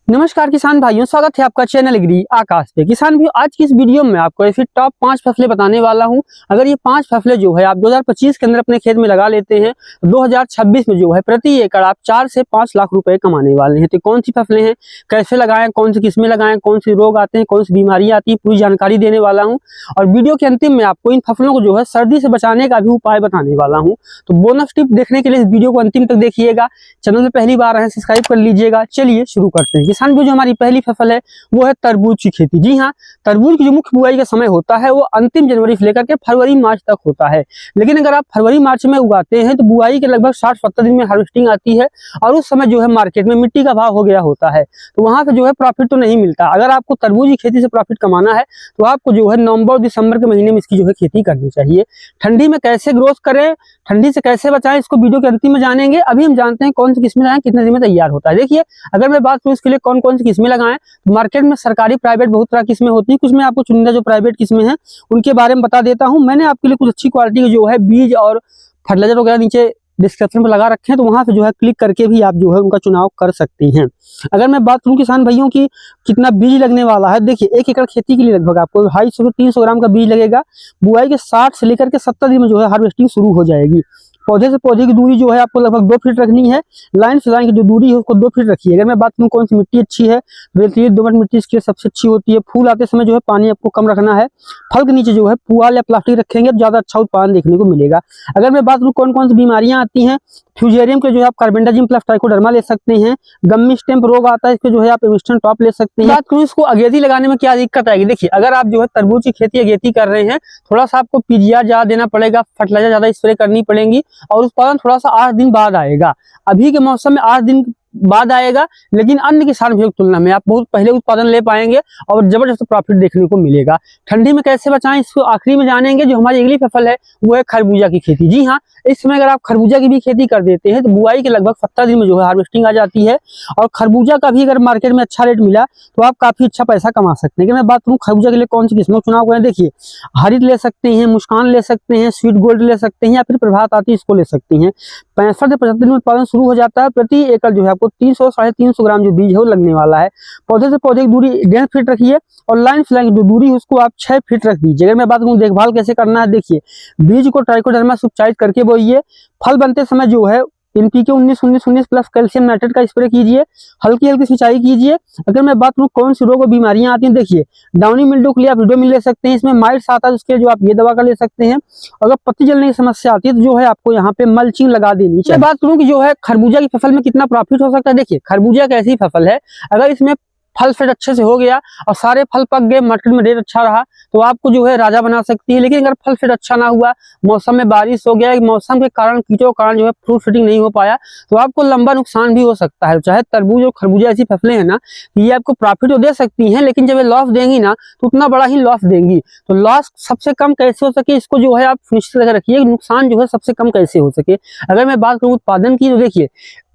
नमस्कार किसान भाइयों, स्वागत है आपका चैनल एग्री आकाश पे। किसान भाइयों, आज की इस वीडियो में आपको ऐसी टॉप 5 फसलें बताने वाला हूं। अगर ये 5 फसलें जो है आप 2025 के अंदर अपने खेत में लगा लेते हैं तो 2026 में जो है प्रति एकड़ आप 4 से 5 लाख रुपए कमाने वाले हैं। तो कौन सी फसलें हैं, कैसे लगाएं, कौन सी किस्में लगाएं, कौन सी रोग आते हैं, कौन सी बीमारियां आती है, पूरी जानकारी देने वाला हूँ। और वीडियो के अंतिम में आपको इन फसलों को जो है सर्दी से बचाने का भी उपाय बताने वाला हूँ। तो बोनस टिप देखने के लिए इस वीडियो को अंतिम तक देखिएगा। चैनल में पहली बार आए सब्सक्राइब कर लीजिएगा। चलिए शुरू करते हैं। किसान भाइयों, जो हमारी पहली फसल है वो है तरबूज की खेती। जी हाँ, तरबूज की जो मुख्य बुआई का समय होता है वो अंतिम जनवरी से लेकर के फरवरी मार्च तक होता है। लेकिन अगर आप फरवरी मार्च में उगाते हैं तो बुआई के लगभग 60-70 दिन में हार्वेस्टिंग आती है और उस समय जो है मार्केट में मिट्टी का भाव हो गया होता है, तो वहां से जो है प्रॉफिट तो नहीं मिलता। अगर आपको तरबूज की खेती से प्रॉफिट कमाना है तो आपको जो है नवंबर दिसंबर के महीने में इसकी जो है खेती करनी चाहिए। ठंडी में कैसे ग्रोथ करें, ठंडी से कैसे बचाएं, इसको वीडियो के अंतिम में जानेंगे। अभी हम जानते हैं कौन सी किस्में लगाएं, कितने दिन में तैयार होता है। देखिए, अगर मैं बात करूं इसके लिए कौन कौन सी किस्में लगाएं, तो मार्केट में सरकारी प्राइवेट बहुत तरह की किस्में होती हैं। कुछ मैं आपको चुनिंदा जो प्राइवेट किस्में हैं उनके बारे में बता देता हूं। मैंने आपके लिए कुछ अच्छी क्वालिटी के जो है बीज और फर्टिलाइजर वगैरह नीचे डिस्क्रिप्शन पर लगा रखे हैं, तो वहां से जो है क्लिक करके भी आप जो है उनका चुनाव कर सकते हैं। अगर मैं बात करूं किसान भाइयों की कितना बीज लगने वाला है, देखिए 1 एकड़ खेती के लिए लगभग आपको 250 से 300 ग्राम का बीज लगेगा। बुआई के 60 से लेकर के 70 दिन में जो है हार्वेस्टिंग शुरू हो जाएगी। पौधे से पौधे की दूरी जो है आपको लगभग 2 फीट रखनी है। लाइन से लाइन की जो दूरी है उसको 2 फीट रखिए। अगर मैं बात करूं कौन सी मिट्टी अच्छी है, रेतीली दोमट मिट्टी इसके लिए सबसे अच्छी होती है। फूल आते समय जो है पानी आपको कम रखना है। फल के नीचे जो है पुआल या प्लास्टिक रखेंगे तो ज्यादा अच्छा उत्पादन देखने को मिलेगा। अगर मैं बात करूं कौन कौन सी बीमारियां आती हैं, फ्यूजेरियम के जो है आप कार्बेंडाजिम प्लस ट्राइकोडर्मा ले सकते हैं। गम्मी स्टेम्प रोग आता है, इसके जो है आप इंस्टेंट टॉप ले सकते हैं। बात करूं इसको अगेती लगाने में क्या दिक्कत आएगी, देखिए अगर आप जो है तरबूज की खेती अगेती कर रहे हैं, थोड़ा सा आपको पीजीआर ज्यादा देना पड़ेगा, फर्टिलाइजर ज्यादा स्प्रे करनी पड़ेगी और उत्पादन थोड़ा सा 8 दिन बाद आएगा। अभी के मौसम में 8 दिन बाद आएगा, लेकिन अन्य किसान भाइयों की तुलना में आप बहुत पहले उत्पादन ले पाएंगे और जबरदस्त प्रॉफिट देखने को मिलेगा। ठंडी में कैसे बचाएं इसको आखिरी में जानेंगे। जो हमारी अगली फसल है वो है खरबूजा की खेती। जी हाँ, इस समय अगर आप खरबूजा की भी खेती कर देते हैं तो बुआई के लगभग 70 दिन में जो है हार्वेस्टिंग आ जाती है और खरबूजा का भी अगर मार्केट में अच्छा रेट मिला तो आप काफी अच्छा पैसा कमा सकते हैं। अगर मैं बात करूँ खरबूजा के लिए कौन सी किस्मों का चुनाव करें, देखिए हरित ले सकते हैं, मुस्कान ले सकते हैं, स्वीट गोल्ड ले सकते हैं या फिर प्रभात आती इसको ले सकते हैं। 65 से 75 दिन में उत्पादन शुरू हो जाता है। प्रति एकड़ जो है आपको 300 साढ़े 300 ग्राम जो बीज है वो लगने वाला है। पौधे से पौधे की दूरी 1.5 फीट रखिए और लाइन से लाइन की जो दूरी है उसको आप 6 फीट रख दीजिए। अगर मैं बात करूँ देखभाल कैसे करना है, देखिए बीज को ट्राइकोडर्मा सब्सिडाइज करके बोइए। फल बनते समय जो है एनपीके 19-19-19 प्लस कैल्शियम नाइट्रेट का स्प्रे कीजिए। हल्की हल्की सिंचाई कीजिए। अगर मैं बात करूँ कौन सी रोग और बीमारियां आती हैं, देखिए डाउनी मिल्ड्यू के लिए आप विडोमिल ले सकते हैं, इसमें माइट्स आता है उसके लिए जो आप ये दवा का ले सकते हैं। अगर पत्ती जलने की समस्या आती है तो जो है आपको यहाँ पे मल्चिंग लगा देनी चाहिए। बात करूँ कि जो है खरबूजा की फसल में कितना प्रॉफिट हो सकता है, देखिए खरबूजा एक ऐसी फसल है अगर इसमें फल फेट अच्छे से हो गया और सारे फल पक गए, मार्केट में रेट अच्छा रहा तो आपको जो है राजा बना सकती है। लेकिन अगर फल फेट अच्छा ना हुआ, मौसम में बारिश हो गया, मौसम के कारण कीटों के कारण जो है फ्रूट फिटिंग नहीं हो पाया तो आपको लंबा नुकसान भी हो सकता है। चाहे तरबूज और खरबूजा ऐसी फसलें हैं ना, ये आपको प्रॉफिट तो दे सकती हैं लेकिन जब ये लॉस देंगी ना तो उतना बड़ा ही लॉस देंगी। तो लॉस सबसे कम कैसे हो सके इसको जो है आप सुनिश्चित करके रखिए, नुकसान जो है सबसे कम कैसे हो सके। अगर मैं बात करूँ उत्पादन की तो देखिए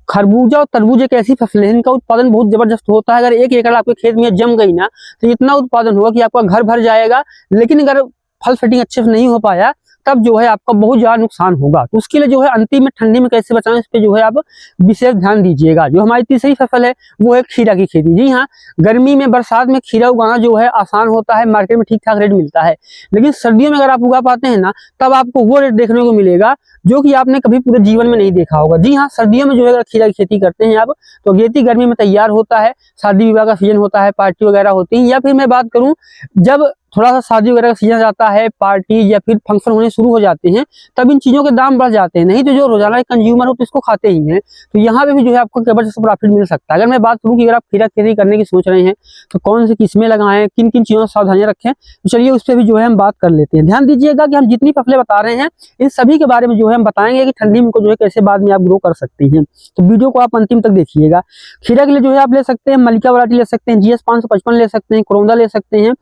खरबूजा और तरबूज एक ऐसी फसल है इनका उत्पादन बहुत जबरदस्त होता है। अगर 1 एकड़ आपके खेत में जम गई ना तो इतना उत्पादन होगा कि आपका घर भर जाएगा। लेकिन अगर फल फिटिंग अच्छे से नहीं हो पाया तब जो है आपका बहुत ज्यादा नुकसान होगा। तो उसके लिए जो है अंतिम में ठंडी में कैसे बचाएं इस पे जो है आप विशेष ध्यान दीजिएगा। जो हमारी तीसरी फसल है वो है खीरा की खेती। जी हाँ, गर्मी में बरसात में खीरा उगाना जो है आसान होता है, मार्केट में ठीक ठाक रेट मिलता है। लेकिन सर्दियों में अगर आप उगा पाते हैं ना तब आपको वो रेट देखने को मिलेगा जो कि आपने कभी पूरे जीवन में नहीं देखा होगा। जी हाँ, सर्दियों में जो है अगर खीरा की खेती करते हैं आप तो अगेती गर्मी में तैयार होता है, शादी विवाह का सीजन होता है, पार्टी वगैरह होती है। या फिर मैं बात करूं जब थोड़ा सा शादी वगैरह का सीजन जाता है, पार्टी या फिर फंक्शन होने शुरू हो जाते हैं तब इन चीजों के दाम बढ़ जाते हैं। नहीं तो जो रोजाना के कंज्यूमर हो तो इसको खाते ही हैं। तो यहाँ पे भी जो है आपको जबरदस्त प्रॉफिट मिल सकता है। अगर मैं बात करूँ कि अगर आप खीरा खेती करने की सोच रहे हैं तो कौन सी किस्में लगाएं, किन किन चीजों से सावधानियां रखें, तो चलिए उस पर भी जो है हम बात कर लेते हैं। ध्यान दीजिएगा कि हम जितनी फसलें बता रहे हैं इन सभी के बारे में जो है हम बताएंगे कि ठंडी में को जो है कैसे बाद में आप ग्रो कर सकते हैं। तो वीडियो को आप अंतिम तक देखिएगा। खीरा के लिए जो है आप ले सकते हैं मलिका वैरायटी ले सकते हैं, GS 555 ले सकते हैं, करोंदा ले सकते हैं,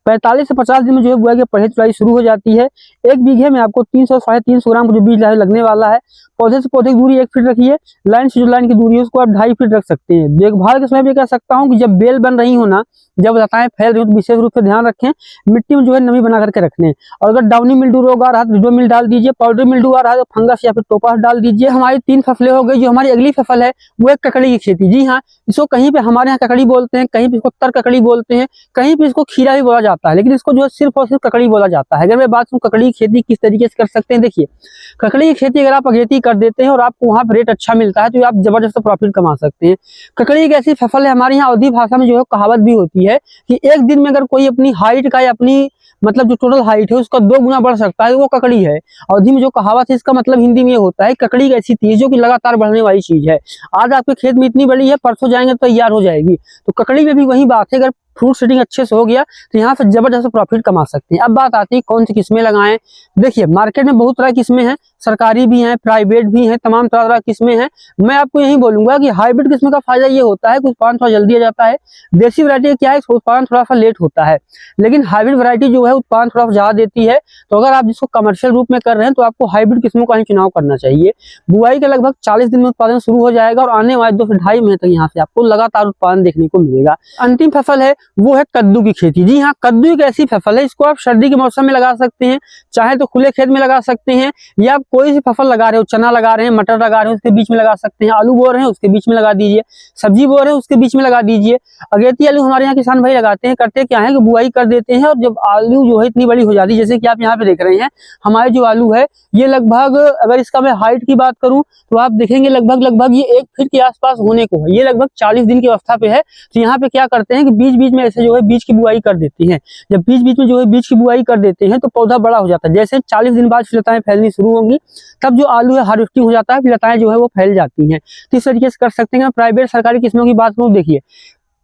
45 से 50 दिन में जो है बुआई की पढ़ाई चुड़ाई शुरू हो जाती है। 1 बीघे में आपको 300 साढ़े 300 ग्राम जो बीज लगने वाला है। पौधे से पौधे की दूरी 1 फीट रखिए। लाइन से जो लाइन की दूरी है उसको आप 2.5 फीट रख सकते हैं। देखभाल के समय भी कह सकता हूँ कि जब बेल बन रही हो ना, जब लताएं फैल रही हो, तो विशेष रूप से ध्यान रखें, मिट्टी में जो है नमी बना करके रखने। और अगर डाउनी मिल्ड्यू रोग आ रहा है तो रिडोमिल डाल दीजिए। पाउडर मिल्ड्यू आ रहा है तो फंगस या फिर टोपास डाल दीजिए। हमारी 3 फसलें हो गई। जो हमारी अगली फसल है वो है ककड़ी की खेती। जी हाँ, इसको कहीं पे हमारे यहाँ ककड़ी बोलते हैं, कहीं पे इसको तर ककड़ी बोलते हैं, कहीं पे इसको खीरा भी बोला जाता है, लेकिन इसको जो है सिर्फ और सिर्फ ककड़ी बोला जाता है। अगर मैं बात करूँ ककड़ी की खेती किस तरीके से कर सकते हैं, देखिए ककड़ी की खेती अगर आप अगेती कर देते हैं और आपको वहाँ पर रेट अच्छा मिलता है तो आप जबरदस्त प्रॉफिट कमा सकते हैं। ककड़ी एक ऐसी फसल है, हमारे यहाँ अवधी भाषा में जो है कहावत भी होती है कि एक दिन में अगर कोई अपनी हाइट का या अपनी मतलब जो टोटल हाइट है उसका 2 गुना बढ़ सकता है, वो ककड़ी है। अवधी में जो कहावत है इसका मतलब हिंदी में ये होता है ककड़ी एक ऐसी चीज जो कि लगातार बढ़ने वाली चीज है। आज आपके खेत में इतनी बड़ी है, परसों जाएंगे तो तैयार हो जाएगी। तो ककड़ी में भी वही बात है, अगर फ्रूट सेटिंग अच्छे से हो गया तो यहाँ से जबरदस्त प्रॉफिट कमा सकते हैं। अब बात आती है कौन सी किस्में लगाएं। देखिए मार्केट में बहुत तरह की किस्में हैं, सरकारी भी हैं, प्राइवेट भी हैं, तमाम तरह की किस्में हैं। मैं आपको यही बोलूंगा कि हाइब्रिड किस्म का फायदा ये होता है कि उत्पादन थोड़ा जल्दी आ जाता है। देसी वैरायटी क्या है, उत्पादन थोड़ा सा लेट होता है, लेकिन हाइब्रिड वैरायटी जो है उत्पादन थोड़ा ज्यादा देती है। तो अगर आप जिसको कमर्शियल रूप में कर रहे हैं तो आपको हाइब्रिड किस्मों का ही चुनाव करना चाहिए। बुआई के लगभग 40 दिन में उत्पादन शुरू हो जाएगा और आने वाले 2 से 2.5 महीने तक यहाँ से आपको लगातार उत्पादन देखने को मिलेगा। अंतिम फसल है वो है कद्दू की खेती। जी हाँ, कद्दू एक ऐसी फसल है, इसको आप सर्दी के मौसम में लगा सकते हैं, चाहे तो खुले खेत में लगा सकते हैं, या आप कोई सी फसल लगा रहे हो, चना लगा रहे हैं, मटर लगा रहे हैं, उसके बीच में लगा सकते हैं। आलू बो रहे हैं उसके बीच में लगा दीजिए, सब्जी बो रहे हैं उसके बीच में लगा दीजिए। अगेती आलू हमारे यहाँ किसान भाई लगाते हैं, करते क्या है कि बुआई कर देते हैं और जब आलू जो है इतनी बड़ी हो जाती है, जैसे कि आप यहाँ पे देख रहे हैं हमारे जो आलू है ये लगभग, अगर इसका मैं हाइट की बात करूं तो आप देखेंगे लगभग ये 1 फीट के आसपास होने को है। ये लगभग 40 दिन की अवस्था पे है। तो यहाँ पे क्या करते हैं कि बीच बीच में ऐसे जो है बीज की बुआई कर देती हैं। जब बीच बीच में जो है बीज की बुआई कर देते हैं तो पौधा बड़ा हो जाता है। जैसे 40 दिन बाद लताएं फैलनी शुरू होंगी तब जो आलू है हार्वेस्टिंग हो जाता है, फिर लताएं जो है वो फैल जाती हैं। तो इस तरीके से कर सकते हैं। प्राइवेट सरकारी किस्मों की बात करूँ, देखिए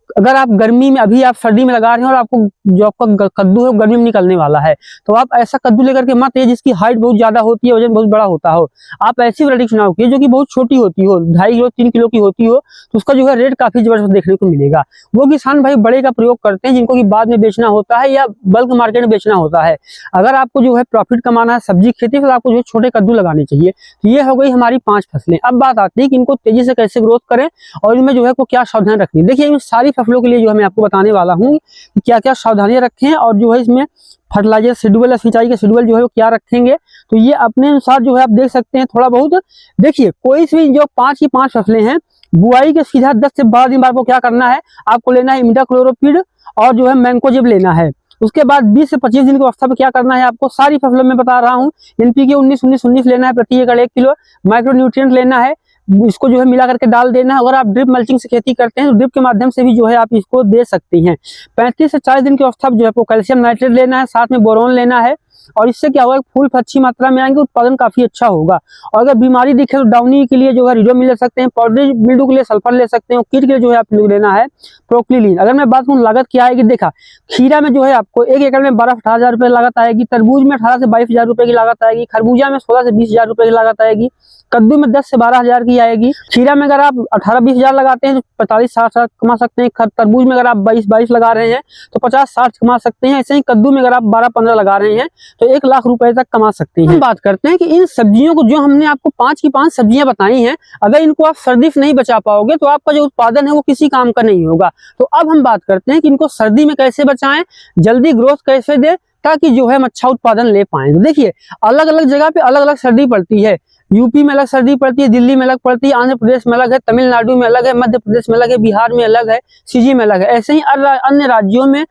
अगर आप गर्मी में, अभी आप सर्दी में लगा रहे हैं और आपको जो आपका कद्दू है गर्मी में निकलने वाला है, तो आप ऐसा कद्दू लेकर के मत, जिसकी हाइट बहुत ज्यादा होती है, वजन बहुत बड़ा होता हो। आप ऐसी वैरायटी चुनाव कीजिए जो कि बहुत छोटी होती हो, 2.5 किलो 3 किलो की होती हो, तो उसका जो है रेट काफी जबरदस्त देखने को मिलेगा। वो किसान भाई बड़े का प्रयोग करते हैं जिनको कि बाद में बेचना होता है या बल्क मार्केट में बेचना होता है। अगर आपको जो है प्रॉफिट कमाना है सब्जी खेती, फिर आपको जो है छोटे कद्दू लगाने चाहिए। तो ये हो गई हमारी 5 फसलें। अब बात आती है कि इनको तेजी से कैसे ग्रोथ करें और इनमें जो है को क्या सावधान रखनी है। देखिए इन सारी फसलों के लिए जो है मैं आपको बताने वाला हूँ कि क्या क्या सावधानियां रखें और जो है इसमें फर्टिलाइजर शेड्यूल या सिंचाई का शेड्यूल जो है वो क्या रखेंगे। तो ये अपने अनुसार जो है आप देख सकते हैं थोड़ा बहुत। देखिए कोई सी जो 5 की 5 फसलें हैं, बुआई के सीधा 10 से 12 दिन बाद को क्या करना है, आपको लेना है इमिडाक्लोरोपिड और जो है मैंकोजेब लेना है। उसके बाद 20 से 25 दिन की अवस्था पे क्या करना है, आपको सारी फसलों में बता रहा हूँ, एनपीके 19-19-19 लेना है प्रति एकड़ 1 किलो, माइक्रोन्यूट्रिएंट लेना है, इसको जो है मिला करके डाल देना है। अगर आप ड्रिप मल्चिंग से खेती करते हैं तो ड्रिप के माध्यम से भी जो है आप इसको दे सकती हैं। 35 से 40 दिन की अवस्था जो है आपको कैल्शियम नाइट्रेट लेना है, साथ में बोरोन लेना है। और इससे क्या होगा, फूल अच्छी मात्रा में आएंगे, उत्पादन काफी अच्छा होगा। और अगर बीमारी दिखे तो डाउनी के लिए जो है रिडोमिल ले सकते हैं, पाउडर मिल्ड्यू के लिए सल्फर ले सकते हैं, कीट के लिए जो है आप लेना है प्रोक्लिलीन। अगर मैं बात करूँ लागत क्या आएगी, देखा खीरा में जो है आपको 1 एकड़ में 12-18 हजार रुपये लागत आएगी, तरबूज में 18 से 22 हजार रुपये की लागत आएगी, खरबूजा में 16 से 20 हजार रुपये की लागत आएगी, कद्दू में 10 से 12 हजार की आएगी। खीरा में अगर आप 18-20 हजार लगाते हैं तो 45-60 कमा सकते हैं। तरबूज में अगर आप 22-22 लगा रहे हैं तो 50-60 कमा सकते हैं। ऐसे ही कद्दू में अगर आप 12-15 लगा रहे हैं तो 1 लाख रुपए तक कमा सकते हैं। हम बात करते हैं कि इन सब्जियों को, जो हमने आपको 5 की 5 सब्जियां बताई हैं, अगर इनको आप सर्दी से नहीं बचा पाओगे तो आपका जो उत्पादन है वो किसी काम का नहीं होगा। तो अब हम बात करते हैं कि इनको सर्दी में कैसे बचाएं, जल्दी ग्रोथ कैसे दे, ताकि जो है हम अच्छा उत्पादन ले पाए। तो देखिए अलग अलग जगह पे अलग अलग सर्दी पड़ती है। यूपी में अलग सर्दी पड़ती है, दिल्ली में अलग पड़ती है, आंध्र प्रदेश में अलग है, तमिलनाडु में अलग है, मध्य प्रदेश में अलग है, बिहार में अलग है, सीजी में अलग है। ऐसे ही अन्य राज्यों में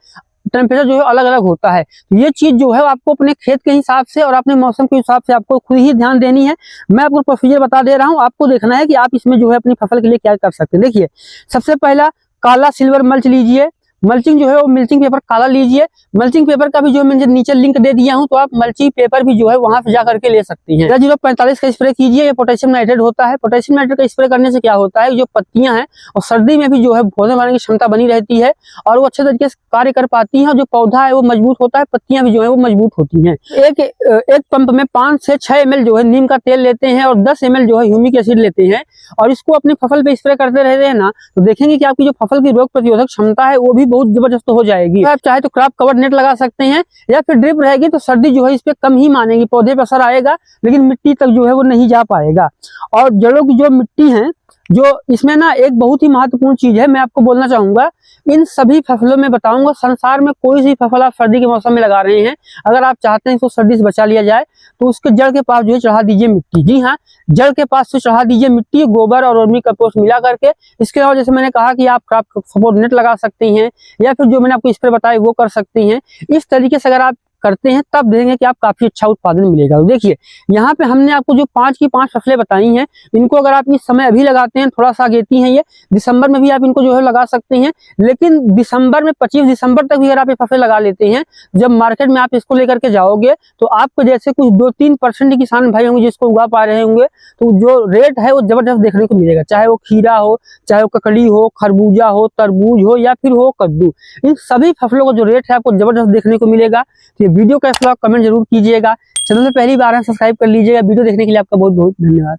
टेम्परेचर जो है अलग अलग होता है। तो ये चीज जो है आपको अपने खेत के हिसाब से और अपने मौसम के हिसाब से आपको खुद ही ध्यान देनी है। मैं आपको प्रोसीजर बता दे रहा हूँ, आपको देखना है कि आप इसमें जो है अपनी फसल के लिए क्या कर सकते हैं। देखिए सबसे पहला काला सिल्वर मल्च लीजिए। मल्चिंग जो है वो मल्चिंग पेपर काला लीजिए। मल्चिंग पेपर का भी जो मैं नीचे लिंक दे दिया हूं, तो आप मल्चिंग पेपर भी जो है वहां से जा करके ले सकती हैं। 0.45 का स्प्रे कीजिए। ये पोटेशियम नाइट्रेट होता है। पोटेशियम नाइट्रेट का स्प्रे करने से क्या होता है, जो पत्तियां हैं और सर्दी में भी जो है भोजन बनाने की क्षमता बनी रहती है और वो अच्छे तरीके से कार्य कर पाती हैं। और जो पौधा है वो मजबूत होता है, पत्तियां भी जो है वो मजबूत होती हैं। एक पंप में 5 से 6 ml जो है नीम का तेल लेते हैं और 10 ml जो है ह्यूमिक एसिड लेते हैं और इसको अपनी फसल पे स्प्रे करते रहते हैं ना, तो देखेंगे कि आपकी जो फसल की रोग प्रतिरोधक क्षमता है वो भी बहुत जबरदस्त हो जाएगी। आप चाहे तो क्रॉप कवर नेट लगा सकते हैं, या फिर ड्रिप रहेगी तो सर्दी जो है इस पे कम ही मानेगी, पौधे पर असर आएगा लेकिन मिट्टी तक जो है वो नहीं जा पाएगा। और जड़ों की जो मिट्टी है, जो इसमें ना एक बहुत ही महत्वपूर्ण चीज है, मैं आपको बोलना चाहूंगा, इन सभी फसलों में बताऊंगा, संसार में कोई सी फसल आप सर्दी के मौसम में लगा रहे हैं, अगर आप चाहते हैं इसको सर्दी से बचा लिया जाए तो उसके जड़ के पास जो है चढ़ा दीजिए मिट्टी। जी हाँ, जड़ के पास से चढ़ा दीजिए मिट्टी, गोबर और वर्मी कंपोस्ट मिला करके। इसके अलावा जैसे मैंने कहा कि आप क्रॉप सपोर्ट नेट लगा सकती हैं, या फिर जो मैंने आपको स्प्रे बताया वो कर सकती हैं। इस तरीके से अगर आप करते हैं तब देखेंगे कि आप काफी अच्छा उत्पादन मिलेगा। देखिए यहाँ पे हमने आपको जो 5 की 5 फसलें बताई हैं, इनको अगर आप इस समय अभी लगाते हैं, थोड़ा सा अगेती हैं ये, दिसंबर में भी आप इनको जो है लगा सकते हैं। लेकिन दिसंबर में 25 दिसंबर तक भी अगर आप ये फसलें लगा लेते हैं, जब मार्केट में आप इसको लेकर के जाओगे तो आपको जैसे कुछ 2-3% किसान भाई होंगे जिसको उगा पा रहे होंगे, तो जो रेट है वो जबरदस्त देखने को मिलेगा। चाहे वो खीरा हो, चाहे वो ककड़ी हो, खरबूजा हो, तरबूज हो, या फिर हो कद्दू, इन सभी फसलों का जो रेट है आपको जबरदस्त देखने को मिलेगा। वीडियो कैसा लगा कमेंट जरूर कीजिएगा। चैनल में पहली बार है सब्सक्राइब कर लीजिएगा। वीडियो देखने के लिए आपका बहुत बहुत धन्यवाद।